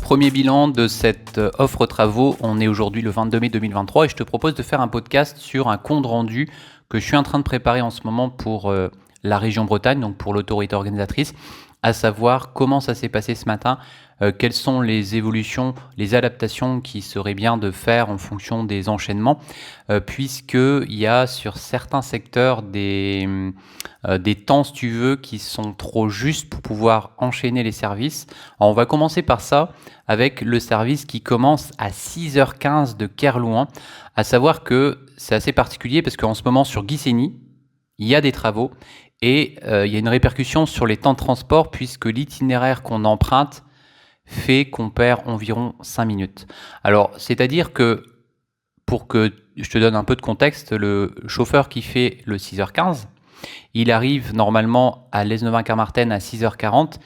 Premier bilan de cette offre travaux, on est aujourd'hui le 22 mai 2023 et je te propose de faire un podcast sur un compte rendu que je suis en train de préparer en ce moment pour la région Bretagne, donc pour l'autorité organisatrice, à savoir comment ça s'est passé ce matin, quelles sont les évolutions, les adaptations qui seraient bien de faire en fonction des enchaînements, puisqu'il y a sur certains secteurs des temps, si tu veux, qui sont trop justes pour pouvoir enchaîner les services. Alors, on va commencer par ça, avec le service qui commence à 6h15 de Kerlouan, à savoir que c'est assez particulier parce qu'en ce moment sur Guissény, il y a des travaux et il y a une répercussion sur les temps de transport puisque l'itinéraire qu'on emprunte fait qu'on perd environ 5 minutes. Alors, c'est-à-dire que, pour que je te donne un peu de contexte, le chauffeur qui fait le 6h15, il arrive normalement à Lesneven-Carmarthen à 6h40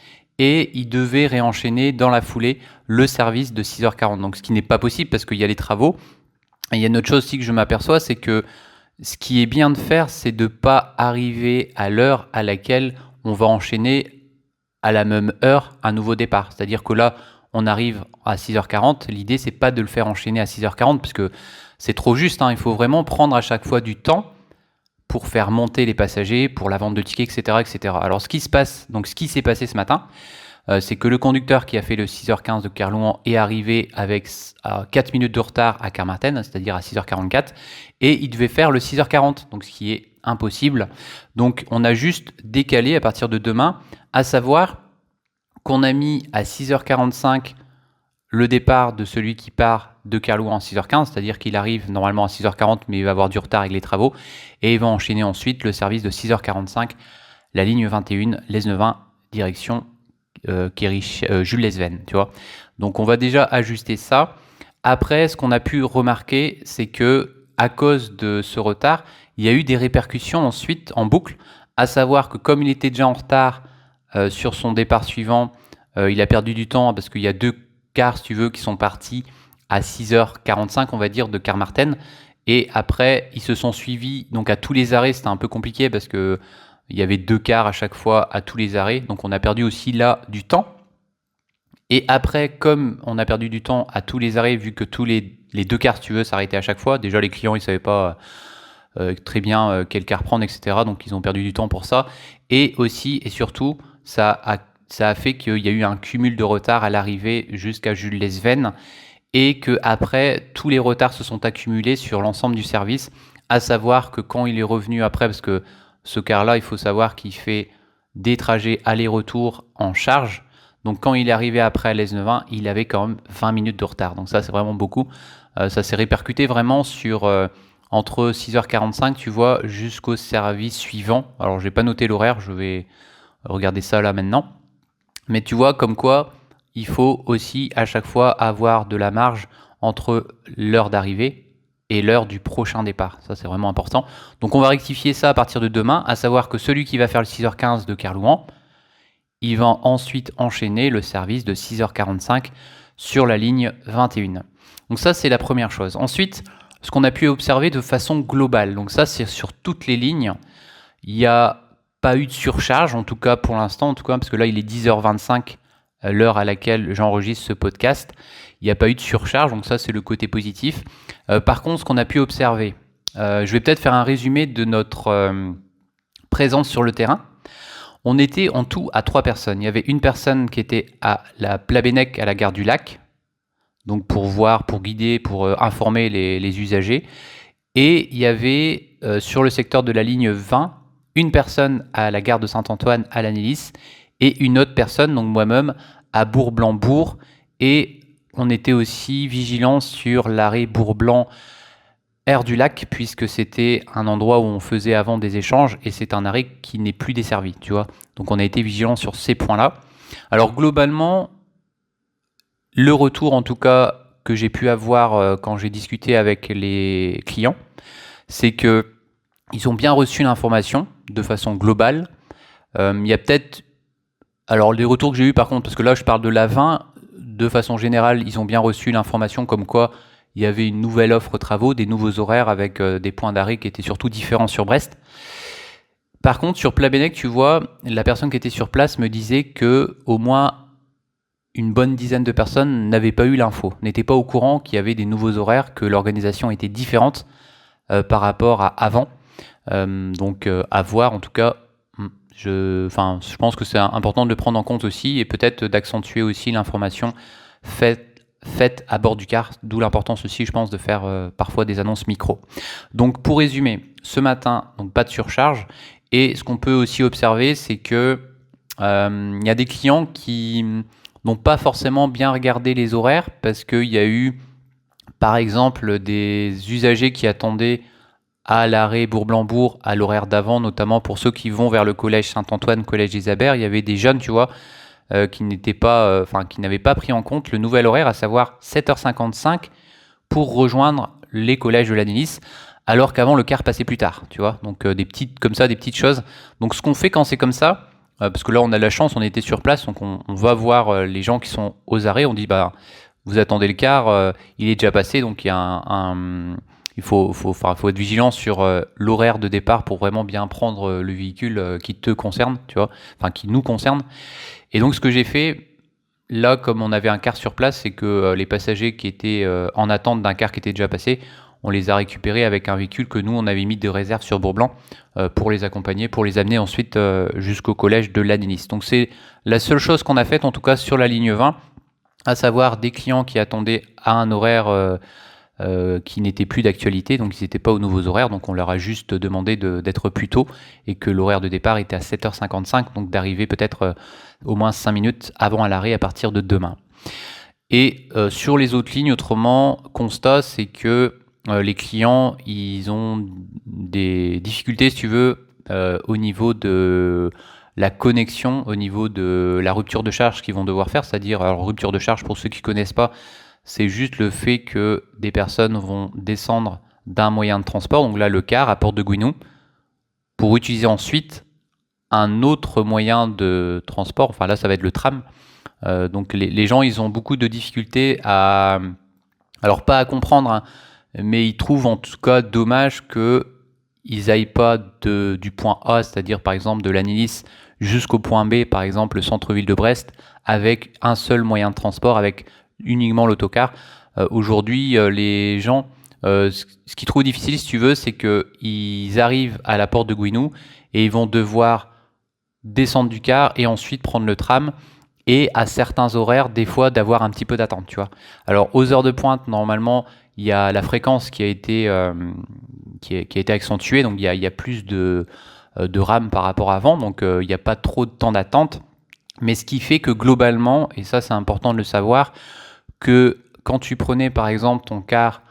et il devait réenchaîner dans la foulée le service de 6h40. Donc, ce qui n'est pas possible parce qu'il y a les travaux. Et il y a une autre chose aussi que je m'aperçois, c'est que ce qui est bien de faire, c'est de ne pas arriver à l'heure à laquelle on va enchaîner à la même heure un nouveau départ. C'est-à-dire que là, on arrive à 6h40. L'idée, c'est pas de le faire enchaîner à 6h40 parce que c'est trop juste. Il faut vraiment prendre à chaque fois du temps pour faire monter les passagers, pour la vente de tickets, etc., etc. Alors, ce qui s'est passé ce matin, c'est que le conducteur qui a fait le 6h15 de Kerlouan est arrivé avec 4 minutes de retard à Carmarthen, c'est-à-dire à 6h44, et il devait faire le 6h40, donc ce qui est impossible. Donc, on a juste décalé à partir de demain, à savoir qu'on a mis à 6h45 le départ de celui qui part de Kerlouan en 6h15, c'est-à-dire qu'il arrive normalement à 6h40, mais il va avoir du retard avec les travaux, et il va enchaîner ensuite le service de 6h45, la ligne 21, Lesneven, direction Jules Lesven, tu vois. Donc on va déjà ajuster ça. Après, ce qu'on a pu remarquer, c'est que à cause de ce retard, il y a eu des répercussions ensuite en boucle, à savoir que comme il était déjà en retard sur son départ suivant, il a perdu du temps parce qu'il y a 2 cars, si tu veux, qui sont partis à 6h45, on va dire, de Carmarthen. Et après, ils se sont suivis donc à tous les arrêts. C'était un peu compliqué parce que il y avait 2 cars à chaque fois à tous les arrêts. Donc on a perdu aussi là du temps. Et après, comme on a perdu du temps à tous les arrêts, vu que tous les 2 cars, si tu veux, s'arrêtaient à chaque fois, déjà les clients, ils ne savaient pas très bien quel car prendre, etc. Donc ils ont perdu du temps pour ça. Et aussi et surtout, ça a fait qu'il y a eu un cumul de retard à l'arrivée jusqu'à Jules Lesven et que après tous les retards se sont accumulés sur l'ensemble du service, à savoir que quand il est revenu après, parce que ce car-là, il faut savoir qu'il fait des trajets aller-retour en charge, donc quand il est arrivé après à Lesneven, il avait quand même 20 minutes de retard, donc ça c'est vraiment beaucoup. Ça s'est répercuté vraiment sur entre 6h45, tu vois, jusqu'au service suivant. Alors j'ai pas noté l'horaire, je vais regarder ça là maintenant. Mais tu vois, comme quoi, il faut aussi à chaque fois avoir de la marge entre l'heure d'arrivée et l'heure du prochain départ. Ça, c'est vraiment important. Donc, on va rectifier ça à partir de demain, à savoir que celui qui va faire le 6h15 de Kerlouan, il va ensuite enchaîner le service de 6h45 sur la ligne 21. Donc ça, c'est la première chose. Ensuite, ce qu'on a pu observer de façon globale, donc ça, c'est sur toutes les lignes, il y a pas eu de surcharge, en tout cas pour l'instant, en tout cas parce que là il est 10h25, l'heure à laquelle j'enregistre ce podcast, il n'y a pas eu de surcharge, donc ça c'est le côté positif. Par contre, ce qu'on a pu observer, je vais peut-être faire un résumé de notre présence sur le terrain. On était en tout à 3 personnes. Il y avait une personne qui était à la Plabennec à la gare du Lac, donc pour voir, pour guider, pour informer les usagers. Et il y avait sur le secteur de la ligne 20, une personne à la gare de Saint-Antoine à l'Annélis et une autre personne, donc moi-même, à Bourg-Blanc-Bourg. Et on était aussi vigilants sur l'arrêt Bourg-Blanc Air du Lac, puisque c'était un endroit où on faisait avant des échanges et c'est un arrêt qui n'est plus desservi, tu vois. Donc on a été vigilants sur ces points-là. Alors globalement, le retour en tout cas que j'ai pu avoir quand j'ai discuté avec les clients, c'est que ils ont bien reçu l'information de façon globale. Il y a peut-être... Alors les retours que j'ai eu par contre, parce que là je parle de la 20, de façon générale, ils ont bien reçu l'information comme quoi il y avait une nouvelle offre travaux, des nouveaux horaires avec des points d'arrêt qui étaient surtout différents sur Brest. Par contre, sur Plabennec, tu vois, la personne qui était sur place me disait que au moins une bonne dizaine de personnes n'avaient pas eu l'info, n'étaient pas au courant qu'il y avait des nouveaux horaires, que l'organisation était différente par rapport à avant. Donc à voir en tout cas. Je pense que c'est important de le prendre en compte aussi et peut-être d'accentuer aussi l'information faite à bord du car, d'où l'importance aussi, je pense, de faire parfois des annonces micro. Donc pour résumer, ce matin, donc pas de surcharge. Et ce qu'on peut aussi observer, c'est que il y a des clients qui n'ont pas forcément bien regardé les horaires parce qu'il y a eu, par exemple, des usagers qui attendaient à l'arrêt Bourg-Blambourg à l'horaire d'avant, notamment pour ceux qui vont vers le collège Saint-Antoine, collège des Abers. Il y avait des jeunes, tu vois, qui n'avaient pas pris en compte le nouvel horaire, à savoir 7h55 pour rejoindre les collèges de l'Anilis, alors qu'avant le car passait plus tard, tu vois. Donc des petites choses. Donc ce qu'on fait quand c'est comme ça, parce que là on a la chance, on était sur place, donc on va voir les gens qui sont aux arrêts, on dit bah vous attendez le car, il est déjà passé, donc il y a il faut être vigilant sur l'horaire de départ pour vraiment bien prendre le véhicule qui te concerne, tu vois, enfin qui nous concerne. Et donc ce que j'ai fait, là comme on avait un car sur place, c'est que les passagers qui étaient en attente d'un car qui était déjà passé, on les a récupérés avec un véhicule que nous on avait mis de réserve sur Bourg-Blanc pour les accompagner, pour les amener ensuite jusqu'au collège de l'Anilis. Donc c'est la seule chose qu'on a faite en tout cas sur la ligne 20, à savoir des clients qui attendaient à un horaire qui n'étaient plus d'actualité, donc ils n'étaient pas aux nouveaux horaires, donc on leur a juste demandé d'être plus tôt et que l'horaire de départ était à 7h55, donc d'arriver peut-être au moins 5 minutes avant à l'arrêt à partir de demain. Et sur les autres lignes, autrement, constat, c'est que les clients, ils ont des difficultés, si tu veux, au niveau de la connexion, au niveau de la rupture de charge qu'ils vont devoir faire, c'est-à-dire, alors rupture de charge, pour ceux qui ne connaissent pas, c'est juste le fait que des personnes vont descendre d'un moyen de transport, donc là le car à Porte de Gouinou, pour utiliser ensuite un autre moyen de transport, enfin là ça va être le tram. Donc les gens ils ont beaucoup de difficultés alors pas à comprendre, hein, mais ils trouvent en tout cas dommage qu'ils n'aillent pas du point A, c'est-à-dire par exemple de l'Anilis jusqu'au point B, par exemple le centre-ville de Brest, avec un seul moyen de transport, avec uniquement l'autocar. Aujourd'hui, les gens, ce qu'ils trouvent difficile, si tu veux, c'est qu'ils arrivent à la Porte de Gouinou et ils vont devoir descendre du car et ensuite prendre le tram, et à certains horaires, des fois, d'avoir un petit peu d'attente, tu vois. Alors, aux heures de pointe, normalement, il y a la fréquence qui a été accentuée, donc il y a plus de RAM par rapport à avant, donc il n'y a pas trop de temps d'attente. Mais ce qui fait que globalement, et ça c'est important de le savoir, que quand tu prenais par exemple ton car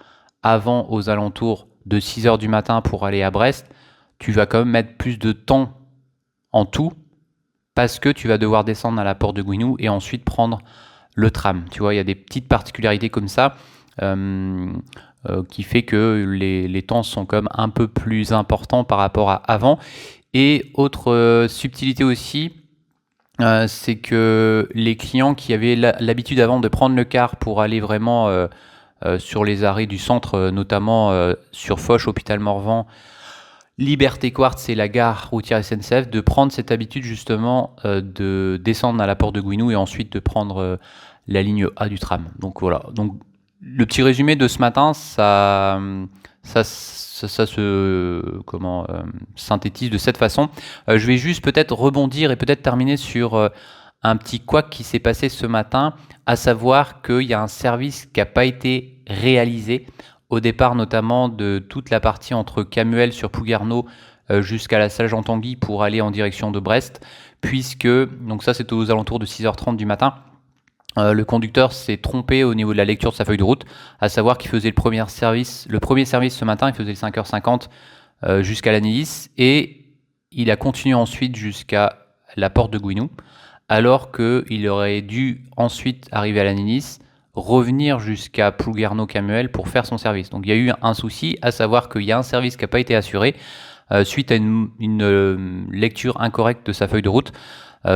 avant aux alentours de 6h du matin pour aller à Brest, tu vas quand même mettre plus de temps en tout parce que tu vas devoir descendre à la Porte de Gouinou et ensuite prendre le tram. Tu vois, il y a des petites particularités comme ça qui fait que les temps sont quand même un peu plus importants par rapport à avant. Et autre subtilité aussi, c'est que les clients qui avaient l'habitude avant de prendre le car pour aller vraiment sur les arrêts du centre, notamment sur Foch, Hôpital Morvan, Liberté Quartz et la gare routière SNCF, de prendre cette habitude justement de descendre à la Porte de Gouinou et ensuite de prendre la ligne A du tram. Donc voilà. Donc le petit résumé de ce matin, ça se synthétise de cette façon. Je vais juste peut-être rebondir et peut-être terminer sur un petit couac qui s'est passé ce matin, à savoir qu'il y a un service qui n'a pas été réalisé au départ, notamment de toute la partie entre Camuel sur Plouguerneau jusqu'à la salle Jean-Tanguy pour aller en direction de Brest, puisque, donc ça c'est aux alentours de 6h30 du matin, le conducteur s'est trompé au niveau de la lecture de sa feuille de route, à savoir qu'il faisait le premier service ce matin, il faisait le 5h50 jusqu'à l'Anilis, et il a continué ensuite jusqu'à la Porte de Gouinou, alors qu'il aurait dû ensuite arriver à l'Anilis, revenir jusqu'à Plouguerneau-Camuel pour faire son service. Donc il y a eu un souci, à savoir qu'il y a un service qui n'a pas été assuré suite à une lecture incorrecte de sa feuille de route.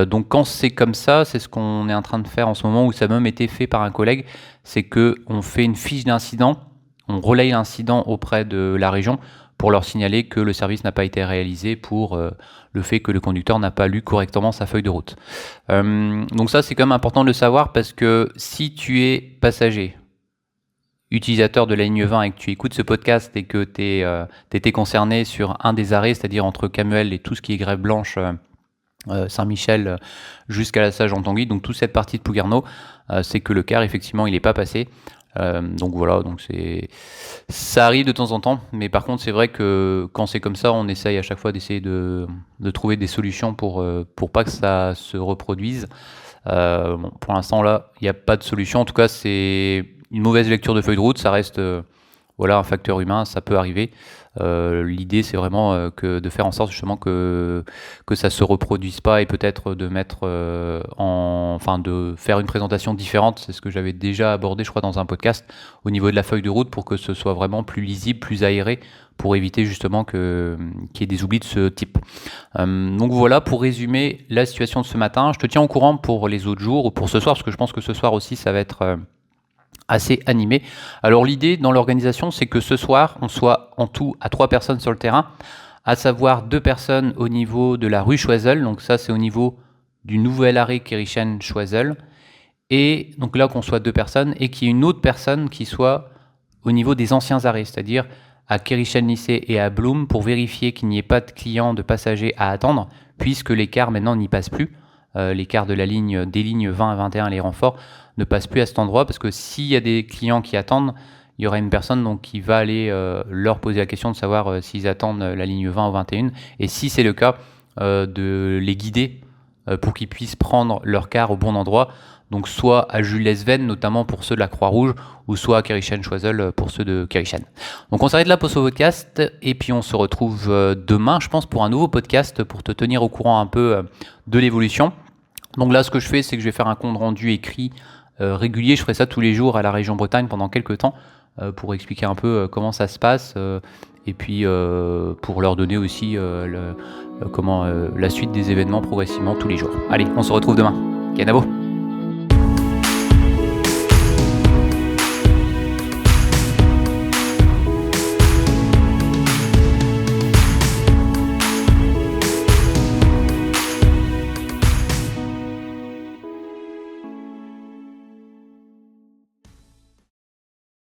Donc quand c'est comme ça, c'est ce qu'on est en train de faire en ce moment, où ça a même été fait par un collègue, c'est qu'on fait une fiche d'incident, on relaye l'incident auprès de la région pour leur signaler que le service n'a pas été réalisé pour le fait que le conducteur n'a pas lu correctement sa feuille de route. Donc ça, c'est quand même important de le savoir parce que si tu es passager, utilisateur de la ligne 20 et que tu écoutes ce podcast et que tu étais concerné sur un des arrêts, c'est-à-dire entre Camuel et tout ce qui est Grève Blanche, Saint-Michel jusqu'à la Sage-en-Tanguy, donc toute cette partie de Plouguerneau, c'est que le car effectivement il n'est pas passé. Donc voilà, donc ça arrive de temps en temps, mais par contre c'est vrai que quand c'est comme ça, on essaye à chaque fois d'essayer de trouver des solutions pour pas que ça se reproduise. Bon, pour l'instant là, il n'y a pas de solution. En tout cas, c'est une mauvaise lecture de feuille de route, ça reste voilà, un facteur humain, ça peut arriver. L'idée c'est vraiment que de faire en sorte justement que ça se reproduise pas et peut-être de mettre de faire une présentation différente. C'est ce que j'avais déjà abordé, je crois, dans un podcast au niveau de la feuille de route pour que ce soit vraiment plus lisible, plus aéré, pour éviter justement qu'il y ait des oublis de ce type. Donc voilà, pour résumer la situation de ce matin. Je te tiens au courant pour les autres jours ou pour ce soir, parce que je pense que ce soir aussi ça va être assez animé. Alors l'idée dans l'organisation, c'est que ce soir, on soit en tout à 3 personnes sur le terrain, à savoir 2 personnes au niveau de la rue Choiseul, donc ça c'est au niveau du nouvel arrêt Kérichen-Choiseul, et donc là qu'on soit 2 personnes, et qu'il y ait une autre personne qui soit au niveau des anciens arrêts, c'est-à-dire à Kérichen-Lycée et à Blum, pour vérifier qu'il n'y ait pas de clients, de passagers à attendre, puisque les cars maintenant n'y passent plus. Les cars de la ligne, des lignes 20 à 21, les renforts, ne passent plus à cet endroit, parce que s'il y a des clients qui attendent, il y aura une personne donc, qui va aller leur poser la question de savoir s'ils attendent la ligne 20 ou 21, et si c'est le cas, de les guider pour qu'ils puissent prendre leur car au bon endroit, donc soit à Jules Lesven, notamment pour ceux de la Croix-Rouge, ou soit à Kérichen-Choiseul pour ceux de Kérichen. Donc on s'arrête là pour ce podcast, et puis on se retrouve demain, je pense, pour un nouveau podcast, pour te tenir au courant un peu de l'évolution. Donc là, ce que je fais, c'est que je vais faire un compte rendu écrit régulier. Je ferai ça tous les jours à la région Bretagne pendant quelques temps pour expliquer un peu comment ça se passe et puis pour leur donner aussi la suite des événements progressivement tous les jours. Allez, on se retrouve demain. Canabo.